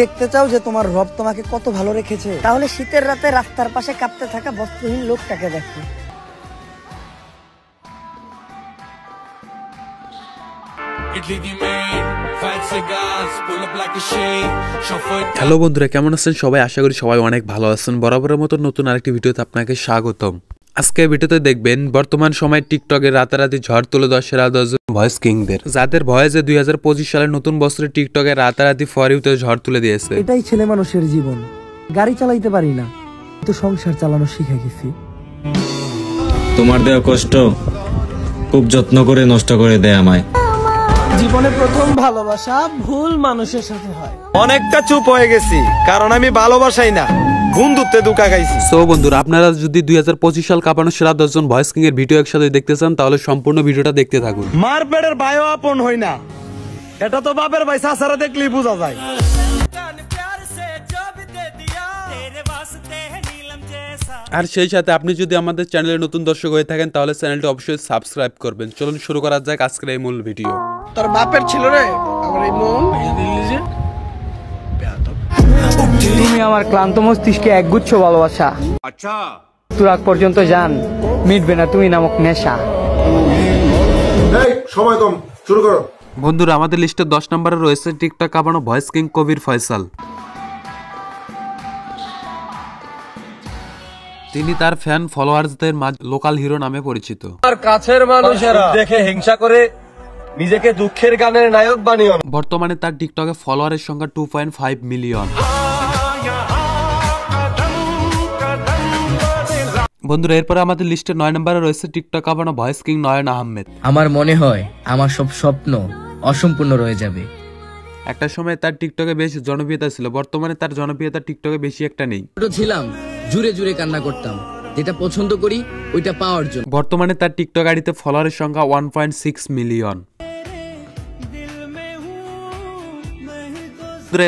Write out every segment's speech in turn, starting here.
দেখতে চাও যে তোমার রব তোমাকে কত ভালো রেখেছে? তাহলে শীতের রাতে রাস্তার পাশে কাঁপতে থাকা বস্ত্রহীন লোকটাকে দেখো। হ্যালো বন্ধুরা, কেমন আছেন সবাই? আশা করি সবাই অনেক ভালো আছেন। বরাবরের মতো নতুন আরেকটি ভিডিওতে আপনাকে স্বাগতম। আজকে ভিডিওতে দেখবেন বর্তমান সময় টিকটকে রাতারাতি ঝড় তুলে দেওয়া সেরা 10 জন ভয়েস কিংদের, যাদের ভয়েসে 2025 সালের নতুন বছরে টিকটকে রাতারাতি ফরিউতে ঝড় তুলে দিয়েছে। এটাই ছেলে মানুষের জীবন। গাড়ি চালাইতে পারি না, কিন্তু সংসার চালানো শিখে গেছি। তোমার দেওয়া কষ্ট খুব যত্ন করে নষ্ট করে দেয় আমায়। জীবনে প্রথম ভালোবাসা ভুল মানুষের সাথে হয়। অনেকটা চুপ হয়ে গেছি, কারণ আমি ভালোবাসাই না, বন্ধুত্বে ধোঁকা খাইছি। সো বন্ধুরা, আপনারা যদি 2025 সাল কাঁপানো সেরা 10 জন ভয়েস কিং এর ভিডিও একসাথে দেখতে চান, তাহলে সম্পূর্ণ ভিডিওটা দেখতে থাকুন। মার পেটের ভাইও আপন হই না, এটা তো বাপের ভাই চাচারা দেখলেই বোঝা যায়। আর সেই সাথে আপনি যদি আমাদের চ্যানেলের নতুন দর্শক হয়ে থাকেন, তাহলে চ্যানেলটি অবশ্যই সাবস্ক্রাইব করবেন। চলুন শুরু করা যাক আজকের এই মূল ভিডিও। তোর বাপের ছিল রে আমার এই মন। তুমি আমার ক্লান্ত মস্তিষ্কে একগুচ্ছ ভালোবাসা। আচ্ছা, তুরাগ পর্যন্ত যান মিটবে না তুমি নামক নেশা। সময় কম, শুরু করো। বন্ধুরা, আমাদের লিস্টে 10 নম্বরে রয়েছে টিকটক কাঁপানো ভয়েস কিং কবির ফয়সাল। তিনি তার ফ্যান ফলোয়ার্সদের মাঝে লোকাল হিরো নামে পরিচিত। আর কাছের মানুষেরা দেখে হিংসা করে নিজেকে দুঃখের গানের নায়ক বানিয়ে। বর্তমানে তার টিকটকে ফলোয়ারের সংখ্যা 2.5 মিলিয়ন। বন্ধুরা, এরপরে আমাদের লিস্টে 9 নম্বরে রয়েছে টিকটক কাঁপানো ভয়েস কিং নয়ন আহমেদ। আমার মনে হয় আমার সব স্বপ্ন অসম্পূর্ণ রয়ে যাবে। একটা সময় তার টিকটকে বেশ জনপ্রিয়তা ছিল, বর্তমানে তার জনপ্রিয়তা টিকটকে বেশি একটা নেই। ছোট ছিলাম, জুড়ে জুড়ে কান্না করতাম, যেটা পছন্দ করি ওইটা পাওয়ার জন্য। বর্তমানে তার টিকটক আইডিতে ফলোয়ারের সংখ্যা 1.6 মিলিয়ন।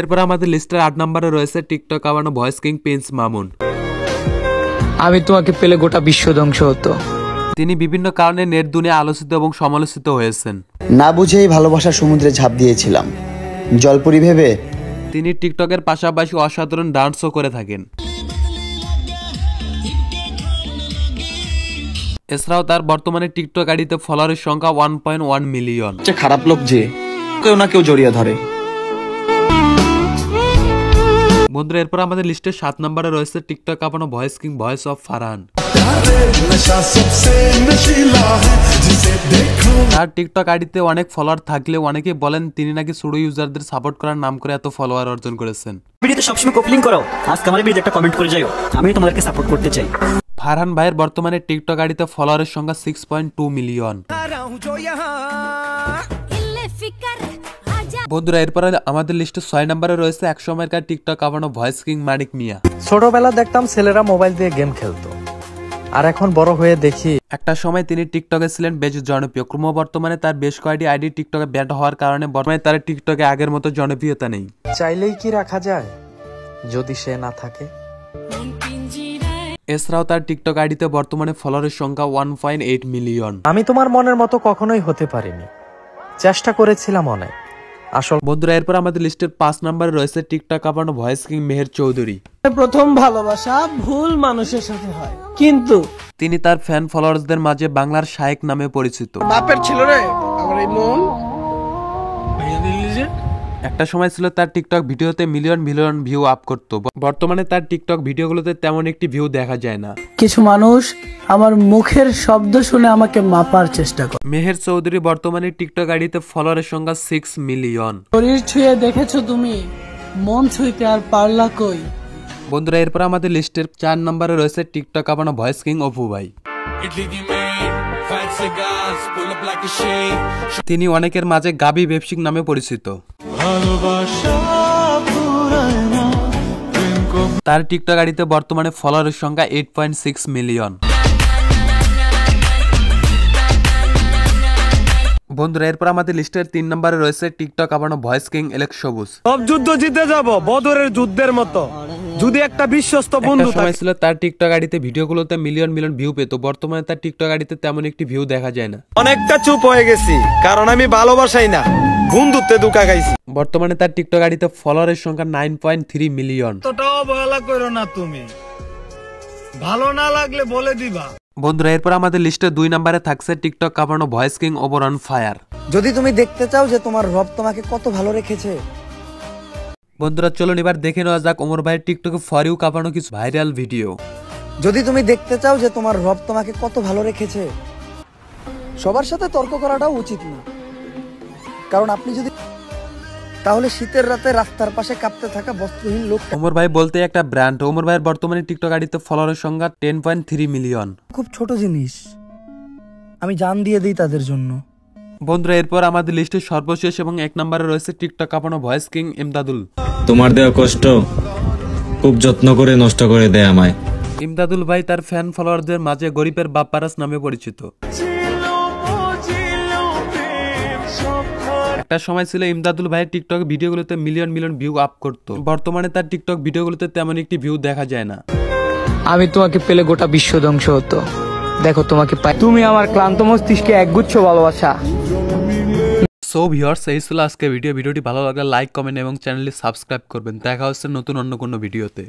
এরপর আমাদের লিস্টের 8 নম্বরে রয়েছে টিকটক কাঁপানো ভয়েস কিং প্রিন্স মামুন। আমি তোমাকে পেলে গোটা বিশ্ব ধ্বংস হতো। তিনি বিভিন্ন কারণে নেট দুনিয়া আলোচিত এবং সমালোচিত হয়েছেন। না বুঝেই ভালোবাসার সমুদ্রে ঝাঁপ দিয়েছিলাম, জলপুরি ভেবে। তিনি টিকটকের পাশাপাশি অসাধারণ ডান্সও করে থাকেন। এছাড়াও তার বর্তমানে টিকটক আইডিতে ফলোয়ারের সংখ্যা 1.1 মিলিয়ন। খারাপ লোক যে কেউ না কেউ জড়িয়ে ধরে। বন্ধুরা, এরপর আমাদের লিস্টে 7 নম্বরে রয়েছে টিকটক কাঁপানো voice king voice of Farhan. তার টিকটক আইডিতে অনেক ফলোয়ার থাকলেও অনেকে বলেন তিনি নাকি সুডো ইউজারদের সাপোর্ট করার নাম করে এত ফলোয়ার অর্জন করেছেন। ভিডিওতে সবসময় কপলিং করো, আজকে আমার ভিডিওতে একটা কমেন্ট করে যাও, আমি তোমাদেরকে সাপোর্ট করতে চাই। ফারহান ভাইয়ের বর্তমানে টিকটক আইডিতে ফলোয়ারের সংখ্যা 6.2 মিলিয়ন। বন্ধুরা, এরপরে আমাদের লিস্টে 6 নম্বরে রয়েছে এক সময়কার টিকটক কাঁপানো ভয়েস কিং মানিক মিয়া। ছোটবেলা দেখতাম ছেলেরা মোবাইল দিয়ে গেম খেলতো, আর এখন বড় হয়ে দেখি একটা সময় তিনি টিকটকে ছিলেন বেশ জনপ্রিয়। বর্তমানে তার বেশ কয়েকটি আইডি টিকটকে ব্যান হওয়ার কারণে বর্তমানে তার টিকটকে আগের মতো জনপ্রিয়তা নেই। চাইলেই কি রাখা যায় যদি সে না থাকে? এছাড়াও তার টিকটক আইডিতে বর্তমানে ফলোয়ারের সংখ্যা 1.8 মিলিয়ন। আমি তোমার মনের মতো কখনোই হতে পারিনি, চেষ্টা করেছিলাম অনেক। আসল বন্ধুরা, এরপর আমাদের লিস্টের 5 নম্বরে রয়েছে টিকটক কাঁপানো ভয়েস কিং মেহের চৌধুরী। প্রথম ভালোবাসা ভুল মানুষের সাথে হয়, কিন্তু তিনি তার ফ্যান ফলোয়ার্সদের মাঝে বাংলার শায়েক নামে পরিচিত। বাপের ছিল রে আমার এই মন। একটা সময় ছিল তার টিকটক ভিডিওতে মিলিয়ন মিলিয়ন ভিউ আপ করত। বর্তমানে তার টিকটক ভিডিওগুলোতে তেমন একটি ভিউ দেখা যায় না। কিছু মানুষ আমার মুখের শব্দ শুনে আমাকে মাপার চেষ্টা করে। মেহের চৌধুরী বর্তমানে টিকটক আইডিতে ফলোয়ারের সংখ্যা 6 মিলিয়ন। শরীর ছুঁয়ে দেখেছো তুমি, মন ছুঁইতে আর পারলা কই? বন্ধুরা, এরপর আমাদের লিস্টের 4 নম্বরে রয়েছে টিকটক কাঁপানো ভয়েস কিং অপু ভাই। তিনি অনেকের মাঝে গাবি বেপসিক নামে পরিচিত। তার টিকটক আইডিতে বর্তমানে ফলোয়ারের সংখ্যা 8.6 মিলিয়ন। বন্ধুরা, এরপর আমাদের লিস্টের 3 নম্বরে রয়েছে টিকটক কাঁপানো ভয়েস কিং এলেক্স সবুজ। সব যুদ্ধ জিতে যাব বদরের যুদ্ধের মতো, যদি একটা বিশ্বস্ত একটা বন্ধু সময় ছিল তার টিকটক আইডিতে ভিডিওগুলোতে মিলিয়ন মিলিয়ন ভিউ পেত, বর্তমানে তার টিকটক আইডিতে তেমন একটি ভিউ দেখা যায় না। অনেকটা চুপ হয়ে গেছি, কারণ আমি ভালোবাসাই না, বন্ধুত্বে ধোঁকা খাইছি। বর্তমানে তার টিকটক আইডিতে ফলোয়ারের সংখ্যা 9.3 মিলিয়ন। এতটাও অবহেলা করো না তুমি, ভালো না লাগলে বলে দিবা। বন্ধুরা, এরপর আমাদের লিস্টে 2 নম্বরে থাকছে টিকটক কাঁপানো voice king over on fire. যদি তুমি দেখতে চাও যে তোমার রব তোমাকে কত ভালো রেখেছে, বন্ধুরা চলুন এবার দেখে নেওয়া যাক ওমর ভাইয়ের টিকটকে ফর ইউ কাঁপানো কিছু ভাইরাল ভিডিও। যদি তুমি দেখতে চাও যে তোমার রব তোমাকে কত ভালো রেখেছে, সবার সাথে তর্ক করাটাও উচিত না, কারণ আপনি যদি তাহলে শীতের রাতে রাস্তার পাশে কাঁপতে থাকা বস্ত্রহীন লোক। ওমর ভাই বলতে একটা ব্র্যান্ড। ওমর ভাইয়ের বর্তমানে টিকটক আইডিতে ফলোয়ারের সংখ্যা 10.3 মিলিয়ন। খুব ছোট জিনিস, আমি জান দিয়ে দিই তাদের জন্য। বন্ধুরা, এরপর আমাদের লিস্টে সর্বশেষ এবং 1 নম্বরে রয়েছে টিকটক কাঁপানো ভয়েস কিং ইমদাদুল। তোমার দেওয়া কষ্ট খুব যত্ন করে নষ্ট করে দেয় আমায়। ইমদাদুল ভাই তার ফ্যান ফলোয়ারদের মাঝে গরিবের বাপ্পারাস নামে পরিচিত। একটা সময় ছিল ইমদাদুল ভাইয়ের টিকটক ভিডিওগুলোতে মিলিয়ন মিলিয়ন ভিউ আপ করতো, বর্তমানে তার টিকটক ভিডিওগুলোতে তেমন একটি ভিউ দেখা যায় না। আমি তোমাকে পেলে গোটা বিশ্ব ধ্বংস হতো, দেখো তোমাকে পাই, তুমি আমার ক্লান্ত মস্তিষ্কে একগুচ্ছ ভালোবাসা। সো ভিউয়ার্স, এই ছিল আজকে ভিডিওটি ভালো লাগলে লাইক, কমেন্ট এবং চ্যানেলটি সাবস্ক্রাইব করবেন। দেখা হচ্ছে নতুন অন্য কোনো ভিডিওতে।